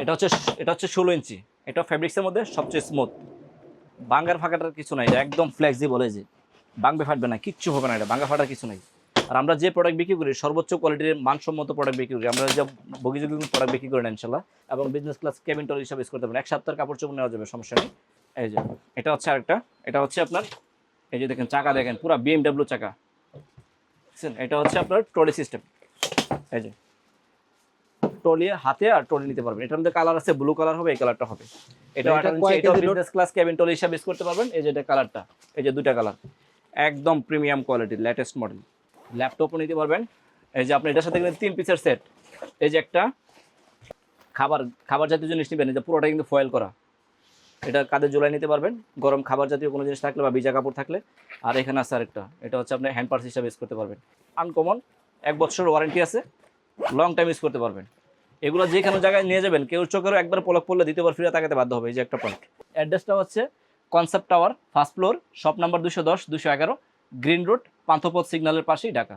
এটা হচ্ছে এটা হচ্ছে 16 ইঞ্চি। এটা ফেব্রিক্সের মধ্যে সবচেয়ে স্মুথ, বাঙ্গার ফাঁকাটার কিছু নাই, এটা একদম ফ্লেক্সিবল। এই যে ভাঙবে ফাটবে না, কিচ্ছু হবে না, এটা ভাঙা ফাটার কিছু নাই। আর আমরা যে প্রোডাক্ট বিক্রি করি সর্বোচ্চ কোয়ালিটির মানসম্মত প্রোডাক্ট বিক্রি করি আমরা, যে বগিযোগী প্রোডাক্ট বিক্রি করি না ইনশাল্লাহ। এবং বিজনেস ক্লাস কেবিন টল হিসাবে ইউজ করতে পারেন, এক সপ্তাহের কাপড় চোপড় নেওয়া যাবে, সমস্যা নেই। এই যে এটা হচ্ছে আরেকটা, এটা হচ্ছে আপনার, এই যে দেখেন চাকা দেখেন পুরো BMW চাকা, বুঝছেন? এটা হচ্ছে আপনার ট্রলি সিস্টেম। এই যে ট্রলি হাতে আর ট্রলি নিতে পারবেন। এটার মধ্যে কালার আছে, ব্লু কালার হবে, এই কালারটা হবে। এটা 18 ইঞ্চি, এটা বিজনেস ক্লাস কেবিন টলি হিসাবে ইউজ করতে পারবেন। এই যে এটা কালারটা, এই যে দুইটা কালার, একদম প্রিমিয়াম কোয়ালিটির লেটেস্ট মডেল। ল্যাপটপও নিতে পারবেন। এই যে আপনি এটার সাথে কিন্তু 3 পিসের সেট। এই যে একটা খাবার খাবার জাতীয় জিনিস নেবেন, এই যে পুরোটা কিন্তু ফয়েল করা, এটা কাঁধে ঝুলাই নিতে পারবেন গরম খাবার জাতীয় কোনো জিনিস থাকলে বা ভিজা কাপড় থাকলে। আর এখানে আছে আরেকটা, এটা হচ্ছে আপনি হ্যান্ড পার্স হিসাবে ইউজ করতে পারবেন। আনকমন, 1 বছর ওয়ারেন্টি আছে, লং টাইম ইউজ করতে পারবেন। এগুলো যে কোনো জায়গায় নিয়ে যাবেন, কেউ চোখেরও একবার পলক পড়লে দ্বিতীয়বার ফিরে তাকাতে বাধ্য হবে। এই যে একটা পয়েন্ট। অ্যাড্রেসটা হচ্ছে concept tower, first floor, shop number 210 211, green road, Panthapath সিগন্যালের পাশেই, ঢাকা।